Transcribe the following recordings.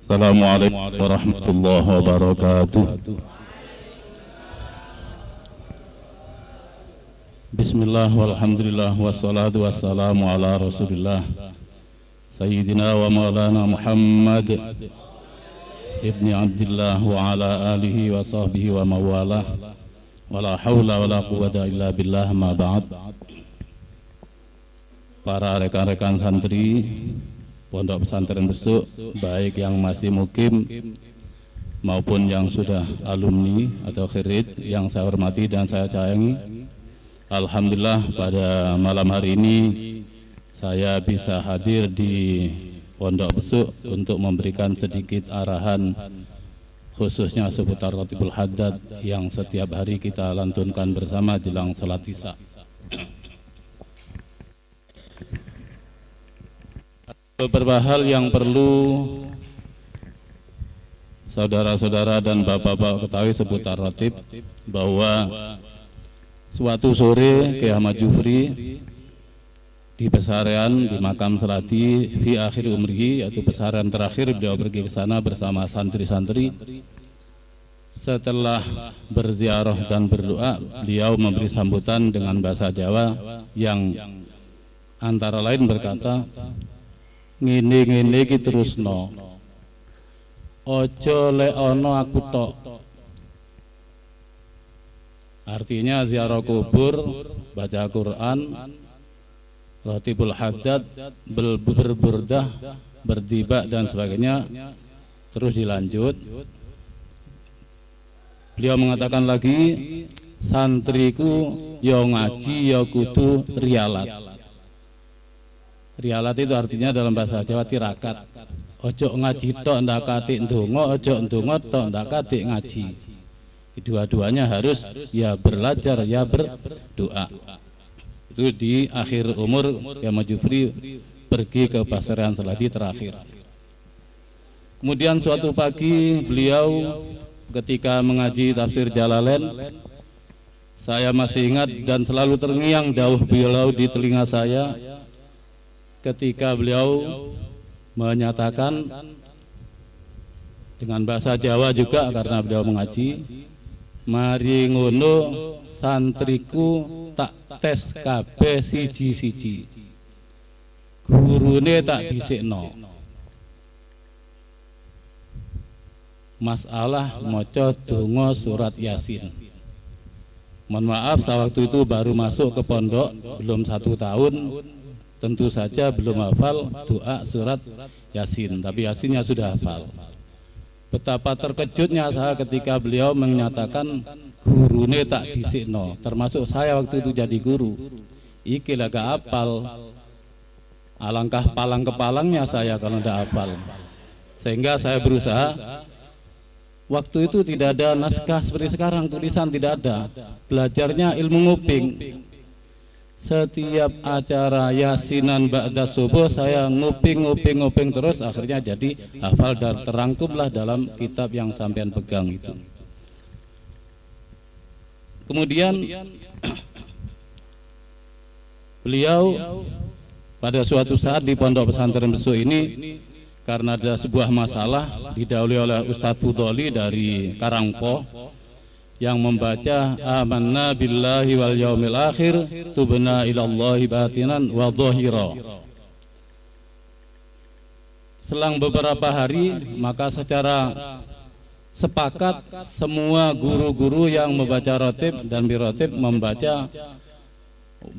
Assalamualaikum warahmatullahi wabarakatuh. Bismillah walhamdulillah wassalatu wassalamu ala rasulillah Sayyidina wa maulana Muhammad ibni Abdillah wa ala alihi wa sahbihi wa mawalah wa la hawla wa la quwwata illa billah ma ba'd. Para rekan-rekan santri Pondok Pesantren Besuk, baik yang masih mukim maupun yang sudah alumni atau khirid yang saya hormati dan saya sayangi, alhamdulillah pada malam hari ini saya bisa hadir di Pondok Besuk untuk memberikan sedikit arahan khususnya seputar Ratibul Haddad yang setiap hari kita lantunkan bersama jelang salat Isya. Beberapa hal yang perlu saudara-saudara dan bapak-bapak ketahui seputar Ratib, bahwa suatu sore Kiai Ahmad Jufri di pesarian di makam Seladi fi akhir umri, yaitu pesarian terakhir, beliau pergi ke sana bersama santri-santri. Setelah berziarah dan berdoa, beliau memberi sambutan dengan bahasa Jawa yang antara lain berkata, ngene-ngene iki terusno, ojo lek ana aku tok. Artinya ziarah kubur, baca Quran, Ratibul Haddad, berburdah, bertiba dan sebagainya terus dilanjut. Beliau mengatakan lagi, santriku yo ngaji yo kudu rialat. Rialat itu artinya dalam bahasa Jawa tirakat. Ojo ngaji tok ndak katik ndonga, ojo ndonga tok ndak katik ngaji. Dua-duanya harus ya belajar ya berdoa. Itu di akhir umur Kiai Ahmad Jufri pergi ke pesarian Seladi terakhir. Kemudian suatu pagi beliau ketika mengaji tafsir Jalalain, saya masih ingat dan selalu terngiang dawuh beliau di telinga saya ketika beliau menyatakan dengan bahasa Jawa juga karena beliau mengaji, mari ngono santriku tak tes kabeh siji-siji, gurune tak dhisikno, masalah maca donga surat Yasin. Mohon maaf, saya waktu itu baru masuk ke pondok, belum 1 tahun, tentu saja belum hafal doa surat Yasin, tapi Yasinnya sudah hafal. Betapa terkejutnya saya ketika beliau menyatakan gurune tak dhisikno, termasuk saya waktu itu jadi guru. Iki lah gak hafal, alangkah palang kepalangnya saya kalau tidak hafal. Sehingga saya berusaha. Waktu itu tidak ada naskah seperti sekarang, tulisan tidak ada. Belajarnya ilmu nguping. Setiap acara yasinan ba'da subuh saya nguping terus, akhirnya jadi hafal dan terangkumlah dalam kitab yang sampean pegang itu. Kemudian beliau pada suatu saat di Pondok Pesantren Besuk ini, karena ada sebuah masalah, didahului oleh Ustadz Fudoli dari Karangpoh yang membaca amanna billahi wal yaumil akhir tubna ilallahi batinan wa dhahira. Selang beberapa hari, maka secara sepakat semua guru-guru yang membaca ratib dan birotib membaca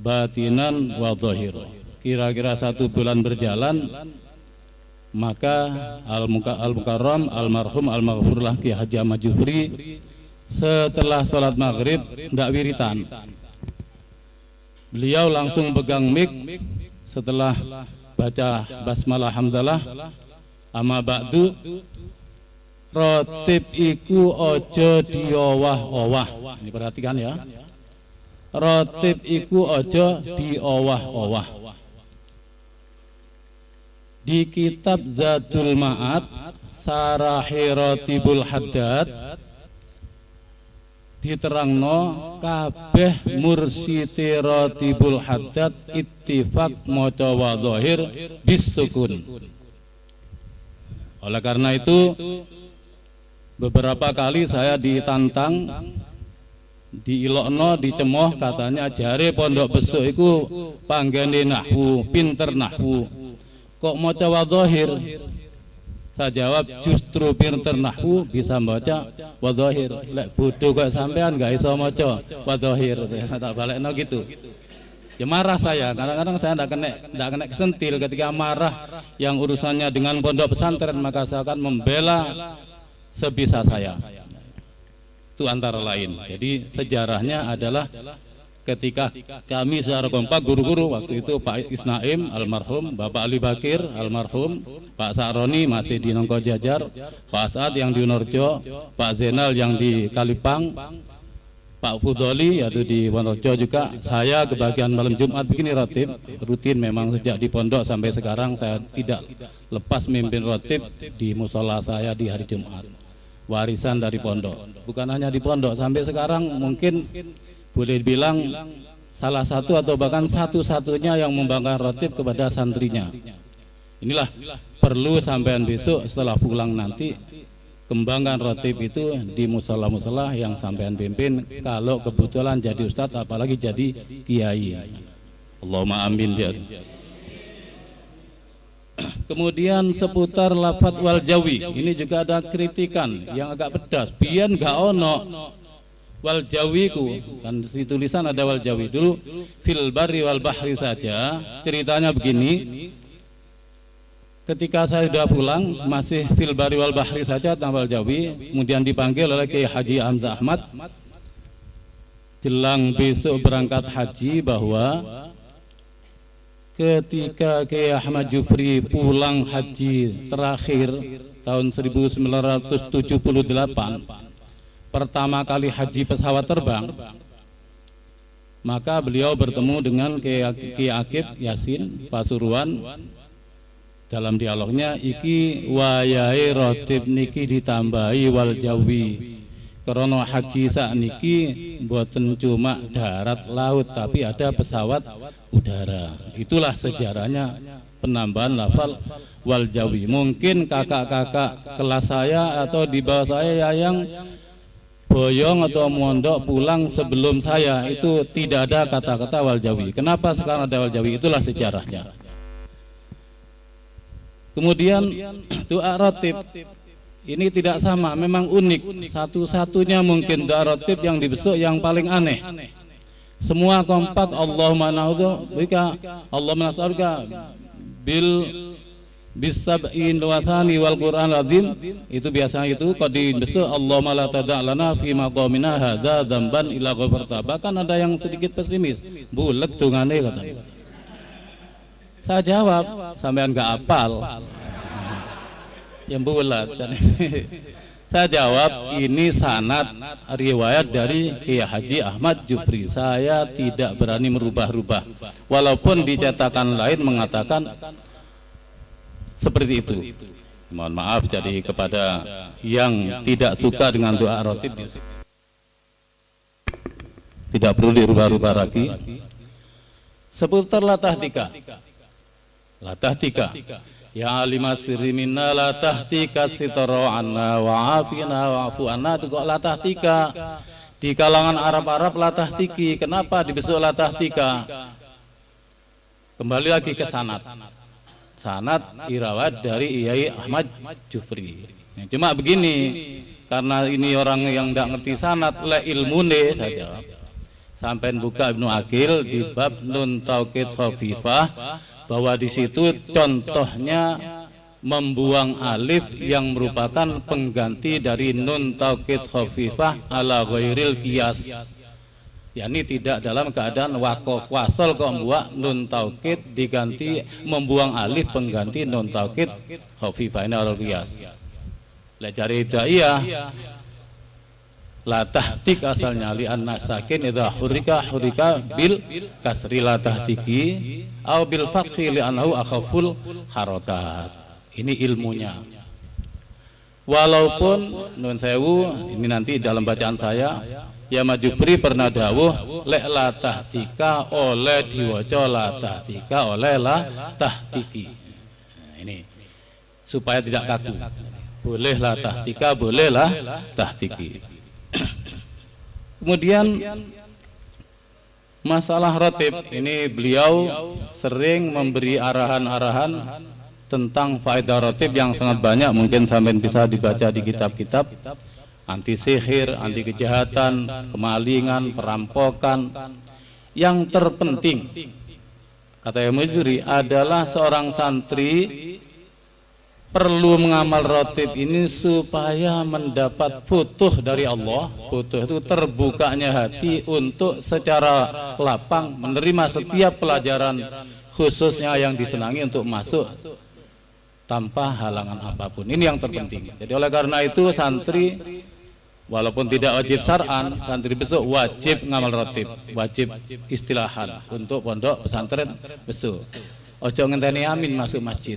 batinan wa dhahira. Kira-kira 1 bulan berjalan, maka Al-Mukarram Almarhum Al-Maghfurlah Kiai Haji Ahmad Jufri setelah sholat maghrib tidak wiritan, beliau langsung pegang mic setelah baca basmalah hamdalah, amma ba'du, ratib iku ojo diowah-owah. Ini perhatikan ya, ratib iku ojo diowah-owah. Di kitab Zadul Ma'ad Sarahi Ratibul Haddad diterangno kabeh mursiti Ratibul Haddad ittifaq maca wa zahir bis sukun. Oleh karena itu beberapa kali saya ditantang, diilokno, dicemoh, katanya jare pondok besuk iku panggene nahwu, pinter nahwu, kok maca wadhahir. Saya jawab, justru pinter nahwu bisa baca wadhahir. Lek bodoh kok sampean gak iso maca wadhahir. Tak balekno gitu. Ya marah saya, kadang-kadang saya tidak kena kesentil ketika marah yang urusannya dengan pondok pesantren, maka saya akan membela sebisa saya. Itu antara lain. Jadi sejarahnya adalah ketika kami secara kompak guru-guru waktu itu Pak Isnaim almarhum, Bapak Ali Bakir almarhum, Pak Sa'roni masih di Nongko Jajar, Pak Asad yang di Unorjo, Pak Zainal yang di Kalipang, Pak Fudoli yaitu di Wonorejo juga. Saya kebagian malam Jumat begini rotib rutin, memang sejak di pondok sampai sekarang saya tidak lepas mimpin rotib di musola saya di hari Jumat, warisan dari pondok. Bukan hanya di pondok, sampai sekarang mungkin boleh dibilang salah satu atau bahkan satu-satunya yang membanggakan rotib kepada santrinya. Inilah perlu sampean besok setelah pulang nanti kembangkan rotib itu di musola-musola yang sampean pimpin, kalau kebetulan jadi ustadz apalagi jadi kiai. Allahumma amin ya. Kemudian seputar lafadz wal jawi, ini juga ada kritikan yang agak pedas. Biyen gak ono wal jawiku, kan di tulisan ada wal jawi. Dulu fil barri wal bahri saja. Ceritanya begini, ketika saya sudah pulang masih fil bari wal bahri saja tanpa jawi, kemudian dipanggil oleh Kiai Haji Hamzah Ahmad jelang besok berangkat haji, bahwa ketika Kiai Ahmad Jufri pulang haji terakhir tahun 1978, pertama kali haji pesawat terbang, maka beliau bertemu dengan Kiai Akib Yasin Pasuruan. Dalam dialognya, iki wayahe rotib niki ditambahi wal jawi, karena haji sak niki mboten cuma darat laut tapi ada pesawat udara. Itulah sejarahnya penambahan lafal wal jawi. Mungkin kakak-kakak kelas saya atau di bawah saya yang boyong atau mondok pulang sebelum saya itu tidak ada kata-kata wal jawi. Kenapa sekarang ada wal jawi? Itulah sejarahnya. Kemudian doa rotib ini tidak sama, memang unik. Satu-satunya mungkin doa rotib yang dibesuk yang paling aneh. Semua kompak, Allahumma na'udzubika, Allahumma nas'aluka bil bisab'in wathani wal Qur'an azim. Itu biasanya itu kalau dibesuk, Allahumma la tada' lana fi maqamina hadza dzamban illa ghafarta. Bahkan ada yang sedikit pesimis, bulet dungane katanya. Saya jawab, sampean gak apal yang bulat. Saya jawab, ini sanad riwayat dari Kiai Haji Ahmad Jufri. Saya tidak berani merubah-rubah, walaupun dicetakan lain mengatakan seperti itu. Mohon maaf jadi kepada yang tidak suka dengan doa rotib, tidak perlu dirubah-rubah lagi. Seputar latah tika, ya alimah sirri minna latah tika sitara anna wa'afina wa'afu anna. Itu kok latah tika di kalangan Arab-Arab latah tiki. Kenapa dibesuk latah tika? Kembali lagi ke sanad irawat dari Kiai Ahmad Jufri. Cuma begini, karena ini orang yang tidak ngerti sanad, le ilmune saya jawab. Sampai buka Ibnu Aqil di bab nun taukid khafifah, bahwa di situ contohnya membuang alif yang merupakan pengganti dari nun taukid khafifah ala ghairil qiyas. yakni tidak dalam keadaan wakof wasol kok membuat nun taukid diganti membuang alif pengganti nun taukid khafifah ini al qiyas. Lah cari daiyah la tahtik asalnya li anna sakin idza hurika bil kasri la tahtiki au bil fathi li annahu akhaful harakat. Ini ilmunya. Walaupun nun sewu ini nanti dalam bacaan saya ya Majufri pernah dawuh lek la tahtika oleh diwaca la tahtika oleh la tahtiki. Nah, ini supaya tidak kaku. Bolehlah tahtika, bolehlah tahtiki. Kemudian masalah rotib ini beliau sering memberi arahan-arahan tentang faedah rotib yang sangat banyak, mungkin sampai bisa dibaca di kitab-kitab. Anti sihir, anti kejahatan, kemalingan, perampokan. Yang terpenting, kata Imam Juri, adalah seorang santri perlu mengamal rotib ini supaya mendapat futuh dari Allah. Futuh itu terbukanya hati untuk secara lapang menerima setiap pelajaran, khususnya yang disenangi, untuk masuk tanpa halangan apapun. Ini yang terpenting. Jadi oleh karena itu santri walaupun tidak wajib syar'an, santri besok wajib ngamal rotib, wajib istilahan untuk pondok pesantren besok. Ojo ngenteni amin masuk masjid,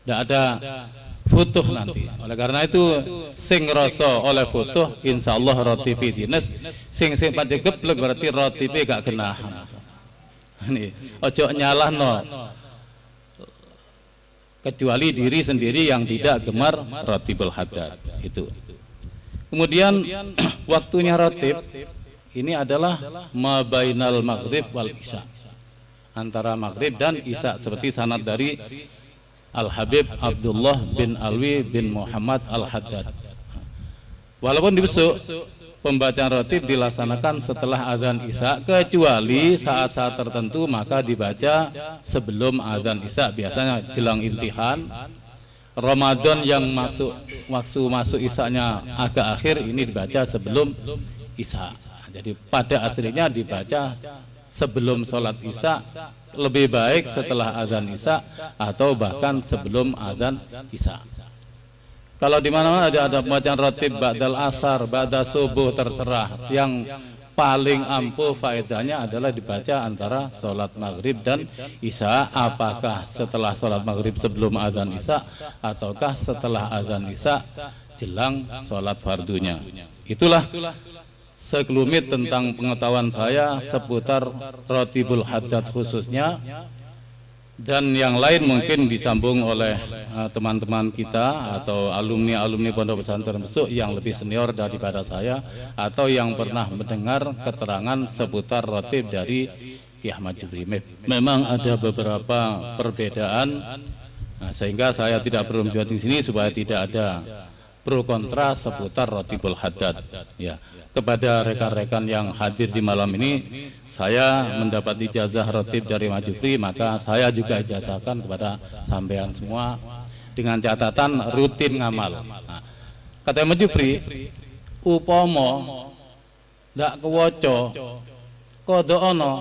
tidak ada futuh nanti. Oleh karena itu sing rasa oleh futuh insyaallah rotib dines, sing pancen geblek berarti rotib gak genahan. Ini ojo nyalahno kecuali diri sendiri yang tidak gemar rotibul haddad itu. Kemudian waktunya rotib ini adalah mabainal maghrib wal isya, antara maghrib dan isya, seperti sanad dari Al-Habib Abdullah bin Alwi bin Muhammad Al-Haddad. Walaupun di besok pembacaan rotib dilaksanakan setelah azan isya, kecuali saat-saat tertentu maka dibaca sebelum azan isya, biasanya jelang imtihan. Ramadan yang waktu masuk isya-nya agak akhir, ini dibaca sebelum isya. Jadi pada aslinya dibaca sebelum sholat isya, lebih baik setelah azan isya atau bahkan sebelum azan isya. Kalau di mana-mana ada bacaan rotib ba'dal asar, ba'da subuh, terserah. Yang paling ampuh faedahnya adalah dibaca antara sholat maghrib dan isya, apakah setelah sholat maghrib sebelum azan isya ataukah setelah azan isya jelang sholat fardunya. Itulah sekelumit tentang pengetahuan saya seputar rotibul haddad khususnya, dan yang lain mungkin disambung oleh teman-teman kita atau alumni-alumni pondok pesantren besok yang lebih senior daripada saya, atau yang pernah mendengar keterangan seputar rotib dari Ki Ahmad Jufri. Memang ada beberapa perbedaan, sehingga saya tidak perlu menjawab di sini supaya tidak ada pro kontra seputar rotibul haddad. Ya, kepada rekan-rekan yang hadir di malam ini, saya mendapat ijazah rotib dari Mas Jufri, maka saya juga ijazahkan kepada sampean semua dengan catatan rutin ngamal. Nah, kata Mas Jufri, upomo ndak kewoco kodo ono.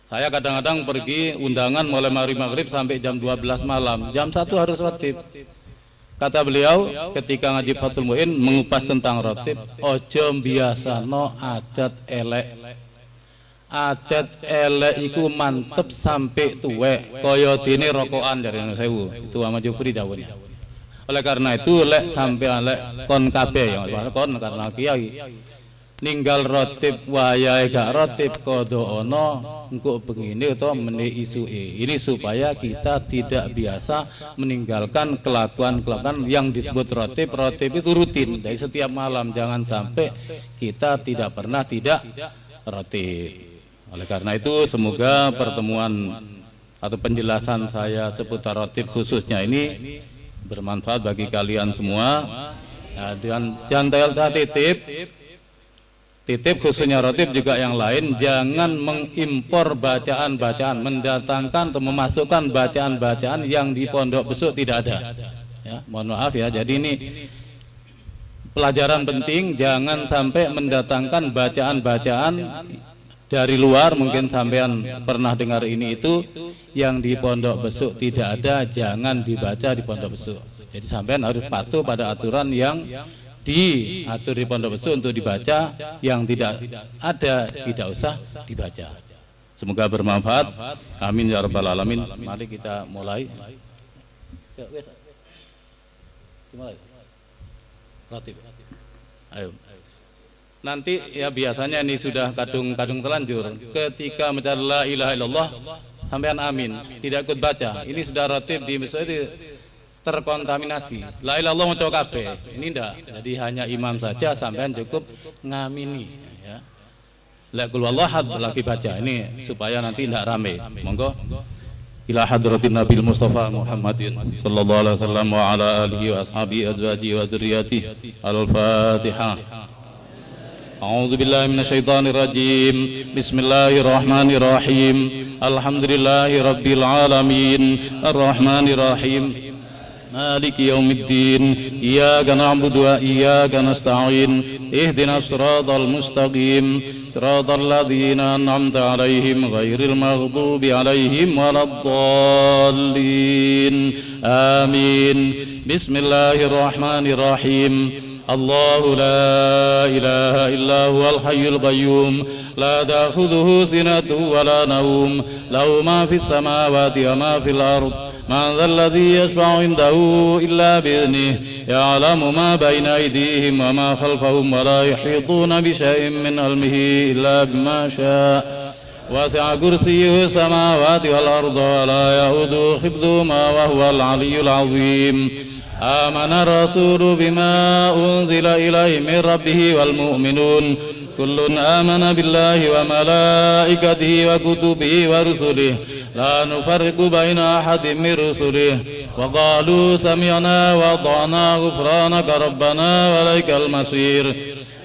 Saya kadang-kadang pergi undangan mulai maghrib sampai jam 12 malam, jam 1 harus rotib. Kata beliau ketika ngaji Fathul Mu'in mengupas tentang rotib, ojo biasano adat elek. Adat elek iku mantep sampai tuwek kaya dene rokokan dari sewu. Itu Ahmad Jufri dawuhnya. Oleh karena itu lek sampai lek kon kabeh ya kon karena kiai ninggal rotib wayahe gak rotib kodo ono engko begini atau meni isuke. Ini supaya kita tidak biasa meninggalkan kelakuan-kelakuan yang disebut rotib. Rotib itu rutin dari setiap malam, jangan sampai kita tidak pernah tidak rotib. Oleh karena itu semoga pertemuan atau penjelasan saya seputar rotib khususnya ini bermanfaat bagi kalian semua. Nah, dan titip khususnya rotib juga yang lain, jangan mengimpor bacaan-bacaan, mendatangkan atau memasukkan bacaan-bacaan yang di pondok besok tidak ada. Ya, mohon maaf ya. Jadi ini pelajaran penting, jangan sampai mendatangkan bacaan-bacaan dari luar. Mungkin sampean pernah dengar ini itu yang di pondok besok tidak ada, jangan dibaca di pondok besok. Jadi sampean harus patuh pada aturan yang diatur di pondok besok untuk dibaca, yang tidak ada tidak usah dibaca. Semoga bermanfaat. Amin ya rabbal alamin. Mari kita mulai. Ayo. Nanti ya biasanya ini sudah kadung telanjur. Ketika mengucapkan la ilaha illallah sampean amin, tidak ikut baca. Ini sudah rotib di masjid terkontaminasi. La ilallah maca kabeh. Ini ndak. Jadi hanya imam saja sampean cukup ngamini ya. La qul wallahu lagi baca ini supaya nanti ndak rame. Monggo ila hadratin Nabil Mustafa Muhammadin sallallahu alaihi wasallam wa ala alihi wa ashabihi azwajihi wa dzurriyyatihi. Al-Fatihah. A'udzu billahi minasyaitonir rajim. Bismillahirrahmanirrahim. Alhamdulillahi rabbil alamin. Arrahmanir rahim. Maliki yaumiddin. Iyyaka na'budu wa iyyaka nasta'in. Ihdinas siratal mustaqim. Siratal ladzina an'amta 'alaihim ghairil maghdubi 'alaihim waladdallin. Amin. Bismillahirrahmanirrahim. الله لا إله إلا هو الحي القيوم لا تأخذه سنة ولا نوم له ما في السماوات وما في الأرض من ذا الذي يشفع عنده إلا بإذنه يعلم ما بين أيديهم وما خلفهم ولا يحيطون بشيء من علمه إلا بما شاء وسع كرسيه السماوات والأرض ولا يؤوده حفظهما وهو العلي العظيم آمن الرسول بما أنزل إليه من ربه والمؤمنون كل آمن بالله وملائكته وكتبه ورسله لا نفرق بين أحد من رسله وقالوا سمعنا وأطعنا غفرانك ربنا وإليك المصير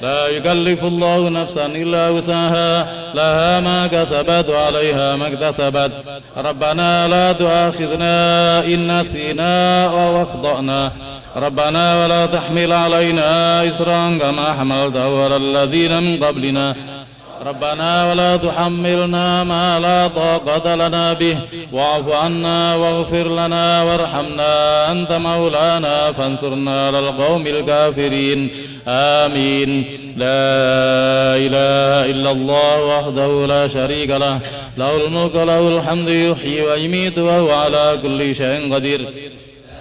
لا يكلف الله نفسا إلا وسعها لها ما كسبت وعليها ما اكتسبت ربنا لا تؤاخذنا إن نسينا أو أخطأنا ربنا ولا تحمل علينا إصرا كما حملته على الذين من قبلنا ربنا ولا تحملنا ما لا طاقة لنا به واعف عنا واغفر لنا وارحمنا أنت مولانا فانصرنا على القوم الكافرين آمين. لا إله إلا الله وحده لا شريك له له الملك وله الحمد يحيي ويميت وهو على كل شيء قدير.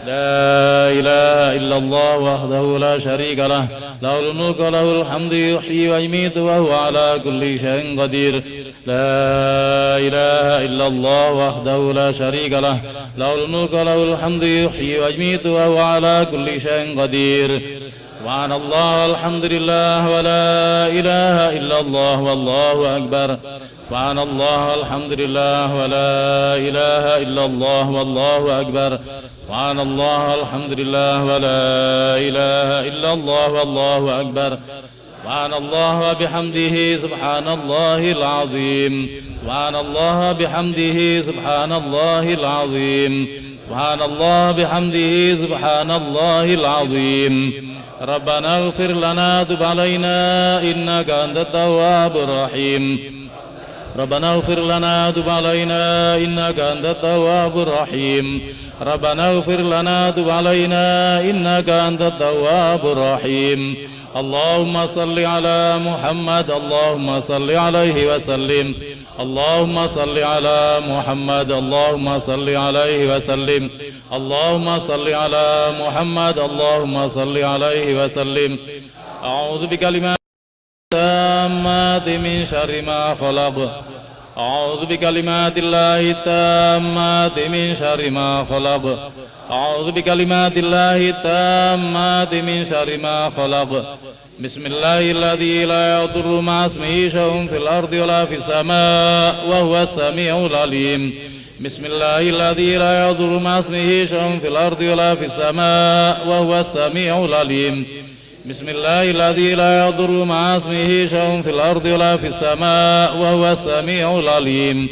لا إله إلا الله وحده لا شريك له له الملك وله الحمد يحيي ويميت وهو على كل شيء قدير. لا إله إلا الله وحده لا شريك له له الملك وله الحمد يحيي ويميت وهو على كل شيء قدير. سبحان الله والحمد لله ولا إله إلا الله والله أكبر. سبحان الله والحمد لله ولا إله إلا الله والله أكبر. سبحان الله والحمد لله ولا إله إلا الله والله أكبر. سبحان الله وبحمده سبحان الله العظيم. سبحان الله بحمده سبحان الله العظيم. سبحان الله بحمده سبحان الله العظيم. ربنا اغفر لنا تب علينا إنك أنت التواب الرحيم. ربنا اغفر لنا تب علينا إنك أنت التواب الرحيم. ربنا اغفر لنا تب علينا إنك أنت التواب الرحيم. اللهم صل على محمد اللهم صل عليه وسلم. اللهم صل على محمد اللهم صل عليه وسلم. اللهم صل على محمد اللهم صل عليه وسلم. أعوذ بكلمات التامات من شر ما خلق. أعوذ بكلمات الله التامات من شر ما خلق. أعوذ بكلمات الله التامات من شر ما خلق. بسم الله الذي لا يضر مع اسمه شيء في الأرض ولا في السماء وهو السميع العليم. بسم الله الذي لا يضر مع اسمه شيء في الأرض ولا في السماء وهو السميع العليم. بسم الله الذي لا يضر مع اسمه شيء في الأرض ولا في السماء وهو السميع العليم.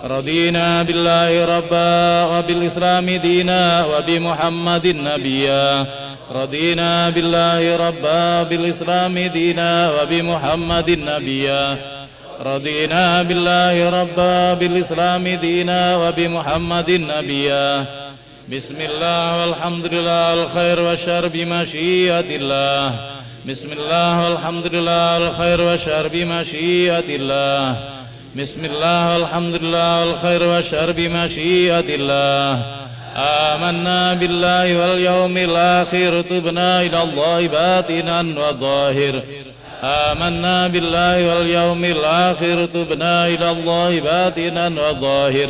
رضينا بالله ربا وبالإسلام دينا وبمحمد نبيا. رضينا بالله ربا بالإسلام دينا وبمحمد نبيا. رضينا بالله ربا بالإسلام دينا وبمحمد نبيا. بسم الله والحمد لله الخير والشر بمشيئة الله. بسم الله والحمد لله الخير والشر بمشيئة الله. بسم الله والحمد لله الخير والشر بمشيئة الله. آمنا بالله واليوم الآخر تبنا إلى الله باطنا وظاهر. آمنا بالله واليوم الآخر تبنا إلى الله باطنا وظاهر.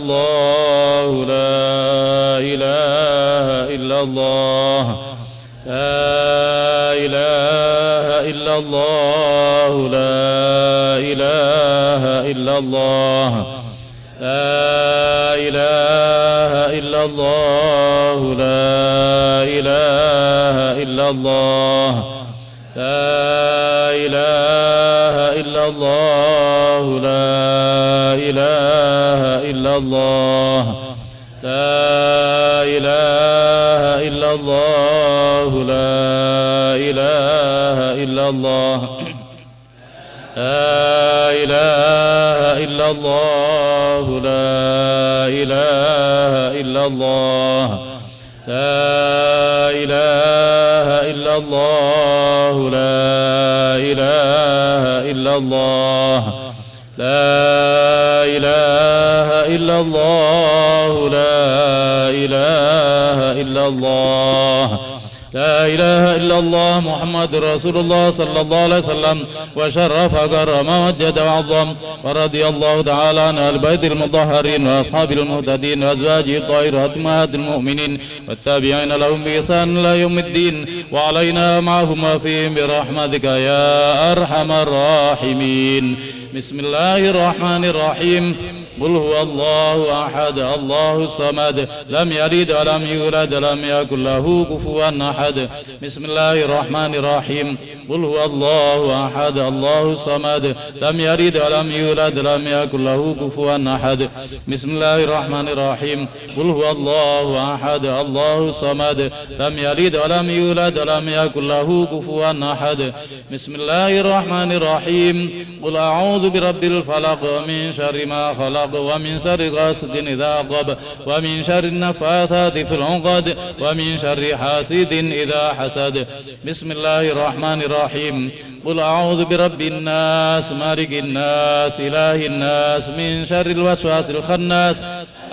الله لا إله إلا الله لا إله إلا الله لا إله إلا الله لا إله إلا الله لا إله إلا الله لا إله إلا الله لا إله إلا الله لا إله إلا الله لا إله إلا الله لا إله إلا الله لا إله إلا الله لا إله إلا الله لا إله إلا الله لا إله إلا الله لا إله إلا الله لا إله إلا الله محمد رسول الله صلى الله عليه وسلم وشرف كرم ومجد وعظم ورضي الله تعالى عن أهل البيت المطهرين وأصحاب المهتدين وأزواجه الطاهرات أمهات المؤمنين والتابعين لهم بإحسان إلى يوم الدين وعلينا معهم وفيهم برحمتك يا أرحم الراحمين. بسم الله الرحمن الرحيم. قل هو الله أحد الله الصمد لم يلد ولم يولد ولم يكن له كفوا أحد. بسم الله الرحمن الرحيم. قل هو الله أحد الله الصمد لم يلد ولم يولد ولم يكن له كفوا أحد. بسم الله الرحمن الرحيم. قل هو الله أحد الله الصمد لم يلد ولم يولد ولم يكن له كفوا أحد. بسم الله الرحمن الرحيم. قل أعوذ برب الفلق من شر ما خلق ومن شر غاسق إذا وقب ومن شر النفاثات في العقد ومن شر حاسد إذا حسد. بسم الله الرحمن الرحيم. قل أعوذ برب الناس مالك الناس إله الناس من شر الوسواس الخناس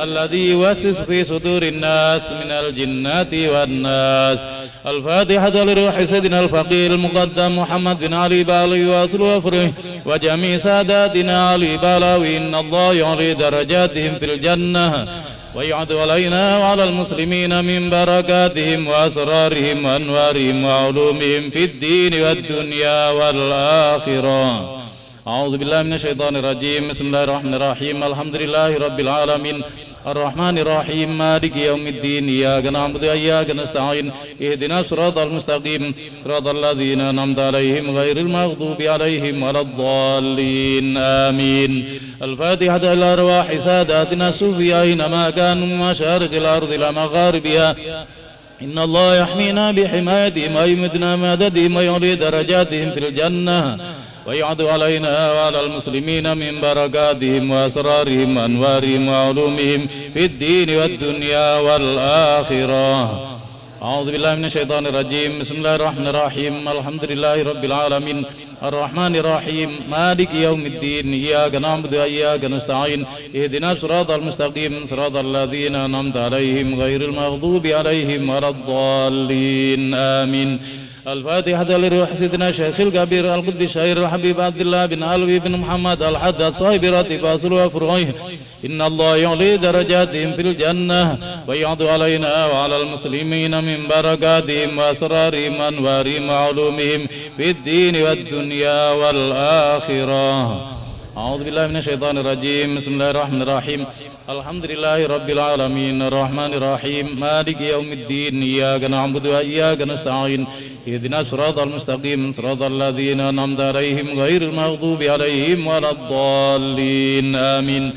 الذي يوسوس في صدور الناس من الجنة والناس. الفاتحة لروح سيدنا الفقير المقدم محمد بن علي بالاوي وأصل وفره وجميع ساداتنا علي بالاوي. إن الله يعلي درجاتهم في الجنة ويعد علينا وعلى المسلمين من بركاتهم وأسرارهم وأنوارهم وعلومهم في الدين والدنيا والآخرة. أعوذ بالله من الشيطان الرجيم. بسم الله الرحمن الرحيم. الحمد لله رب العالمين الرحمن الرحيم مالك يوم الدين إياك نعبد وإياك نستعين اهدنا الصراط المستقيم صراط الذين أنعمت عليهم غير المغضوب عليهم ولا الضالين آمين. الفاتحة إلى أرواح ساداتنا الصوفية أينما كانوا من مشارق الأرض إلى مغاربها. إن الله يحمينا بحمايتهم ويمدنا مددهم ويعلي درجاتهم في الجنة ويعد علينا وعلى المسلمين من بركاتهم وأسرارهم وأنوارهم وعلومهم في الدين والدنيا والآخرة. أعوذ بالله من الشيطان الرجيم. بسم الله الرحمن الرحيم. الحمد لله رب العالمين الرحمن الرحيم مالك يوم الدين إياك نعبد وإياك نستعين اهدنا الصراط المستقيم صراط الذين أنعمت عليهم غير المغضوب عليهم ولا الضالين آمين. الفاتحة لروح سيدنا الشيخ الكبير القدس الشهير الحبيب عبد الله بن علوي بن محمد الحداد صاحب راتب أصل وفروعه. إن الله يعلي درجاتهم في الجنة ويعد علينا وعلى المسلمين من بركاتهم وأسرارهم وأنوارهم وعلومهم في الدين والدنيا والآخرة. أعوذ بالله من الشيطان الرجيم. بسم الله الرحمن الرحيم. الحمد لله رب العالمين الرحمن الرحيم مالك يوم الدين إياك نعبد وإياك نستعين اهدنا الصراط المستقيم صراط الذين أنعمت عليهم غير المغضوب عليهم ولا الضالين آمين.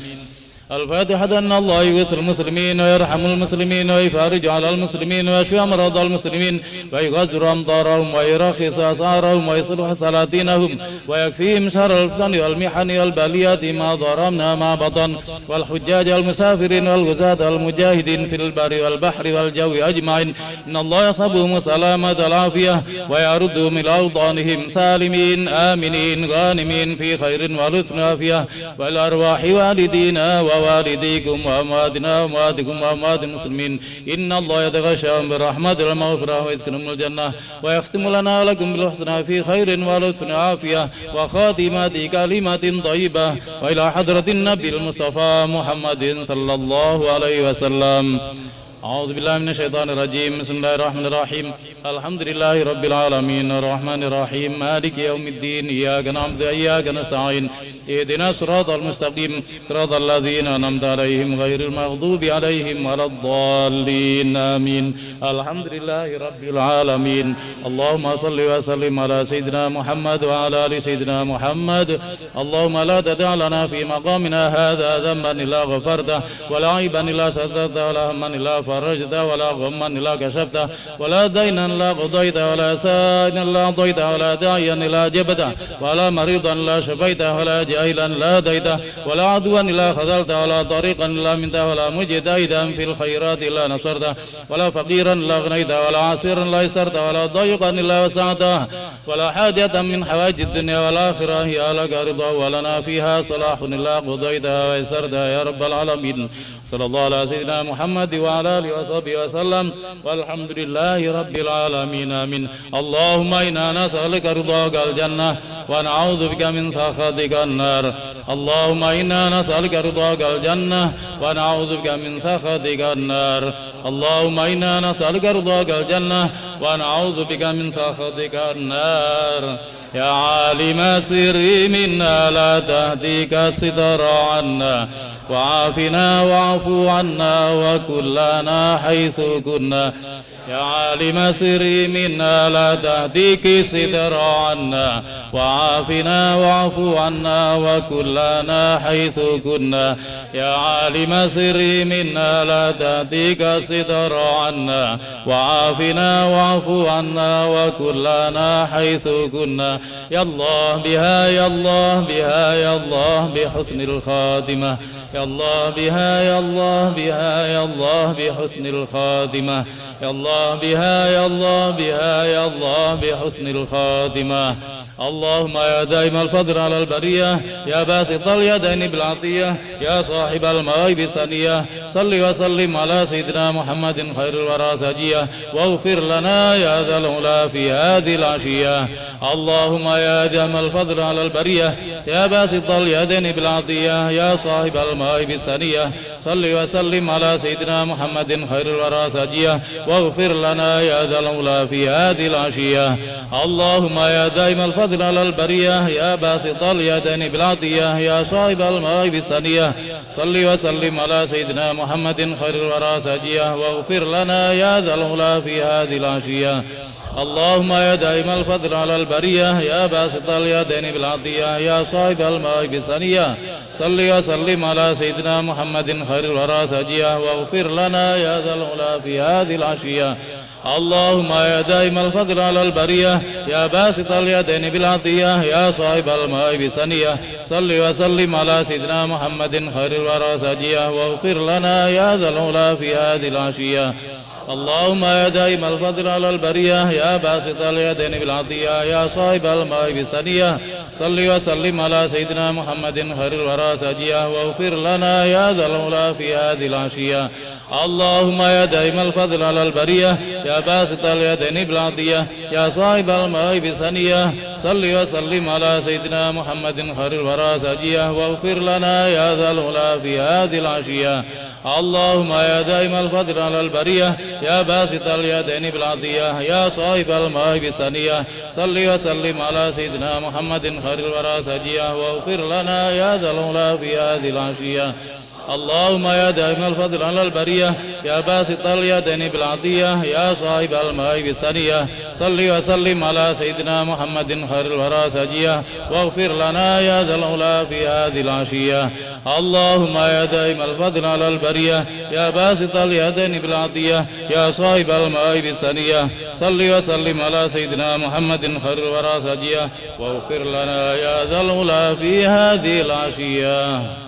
الفاتحة. أن الله يغيث المسلمين ويرحم المسلمين ويفارج على المسلمين ويشفي أمراض المسلمين ويغزر أمطارهم ويرخص أسعارهم ويصلح سلاطينهم ويكفيهم شر الفتن والمحن والبليات ما ضرمنا ما بطن والحجاج المسافرين والغزاة المجاهدين في البر والبحر والجو أجمعين. إن الله يصبهم سلامة العافية ويردهم إلى أوطانهم سالمين آمنين غانمين في خير ولطف عافية والأرواح والدينا ووالديكم وأمواتنا وأمواتكم وأموات المسلمين إن الله يتغشاهم برحمة المغفرة ويسكنهم الجنة ويختم لنا ولكم بالحسنى في خير ولطف عافية وخاتمات كلمات طيبة وإلى حضرة النبي المصطفى محمد صلى الله عليه وسلم. أعوذ بالله من الشيطان الرجيم. بسم الله الرحمن الرحيم. الحمد لله رب العالمين الرحمن الرحيم مالك يوم الدين إياك نعبد وإياك نستعين اهدنا الصراط المستقيم صراط الذين أنعمت عليهم غير المغضوب عليهم ولا الضالين آمين. الحمد لله رب العالمين. اللهم صل وسلم على سيدنا محمد وعلى آل سيدنا محمد. اللهم لا تدع لنا في مقامنا هذا ذنبا إلا غفرته ولا عيبا إلا سترته ولا هما إلا فرجته ولا غما إلا كشفته ولا دينا إلا قضيته ولا سائلا إلا أعطيته ولا داعيا إلا جبته ولا مريضا إلا شفيته ولا جاهلا إلا هديته ولا عدوا إلا خذلته ولا طريقا إلا منته ولا مجتهدا في الخيرات إلا نصرته ولا فقيرا إلا أغنيته ولا عسيرا إلا يسرته ولا ضيقا إلا وسعته ولا حاجة من حوائج الدنيا والآخرة هي لك رضا ولنا فيها صلاح إلا قضيتها ويسرتها يا رب العالمين. صلى الله على سيدنا محمد وعلى آله وصحبه وسلم والحمد لله رب العالمين آمين. اللهم إنا نسألك رضاك الجنة ونعوذ بك من سخطك النار. اللهم إنا نسألك رضاك الجنة ونعوذ بك من سخطك النار. اللهم إنا نسألك رضاك الجنة ونعوذ بك من سخطك النار. يا عالم سري منا لا تهديك الستر عنا وعافنا واعف عنا وكلنا حيث كنا. يا عالم سري منا لا تهديك الستر عنا وعافنا واعف عنا وكلنا حيث كنا. يا عالم سري منا لا تهديك الستر عنا وعافنا واعف عنا وكلنا حيث كنا. يا الله بها يا الله بها يا الله بحسن الخاتمة. يا الله بها يا الله بها يا الله بحسن الخاتمة. يا الله بها يا الله بها يا الله بحسن الخاتمة. اللهم يا دائم الفضل على البرية يا باسط اليدين بالعطية يا صاحب المواهب السنية صل وسلم على سيدنا محمد خير الورى سجية واغفر لنا يا ذا العلا في هذه العشية. اللهم يا دائم الفضل على البرية يا باسط اليدين بالعطية يا صاحب المواهب السنية صل وسلم على سيدنا محمد خير الورى سجية واغفر لنا يا ذا العلا في هذه العشية. اللهم يا دائم الفضل على البرية يا باسط اليدين بالعطية يا صاحب المواهب السنية صل وسلم على سيدنا محمد خير الورى سجية واغفر لنا يا ذا العلا في هذه العشية. اللهم يا دائم الفضل على البرية يا باسط اليدين بالعطية يا صاحب المواهب السنية صل وسلم على سيدنا محمد خير الورى سجية واغفر لنا يا ذا العلا في هذه العشية. اللهم يا دائم الفضل على البرية يا باسط اليدين بالعطية يا صاحب المواهب السنية صل وسلم على سيدنا محمد خير الورى سجية واغفر لنا يا ذا العلا في هذه العشية. اللهم يا دائم الفضل على البرية يا باسط اليدين بالعطية يا صاحب المواهب السنية صل وسلم على سيدنا محمد خير الورى سجية واغفر لنا يا ذا العلا في هذه العشية. اللهم يا دائم الفضل على البرية يا باسط اليدين بالعطية يا صاحب المواهب السنية صل وسلم على سيدنا محمد خير الورى سجية واغفر لنا يا ذا العلا في هذه العشية. اللهم يا دائم الفضل على البرية يا باسط اليدين بالعطية يا صاحب المواهب السنية صل وسلم على سيدنا محمد خير الورى سجية واغفر لنا يا ذا العلا في هذه العشية. اللهم يا دائم الفضل على البرية يا باسط اليدين بالعطية يا صاحب المواهب السنية صل وسلم على سيدنا محمد خير الورى سجية واغفر لنا يا ذا العلا في هذه العشية. اللهم يا دائم الفضل على البرية يا باسط اليدين بالعطية يا صاحب المواهب السنية صل وسلم على سيدنا محمد خير الورى سجية واغفر لنا يا ذا العلا في هذه العشية.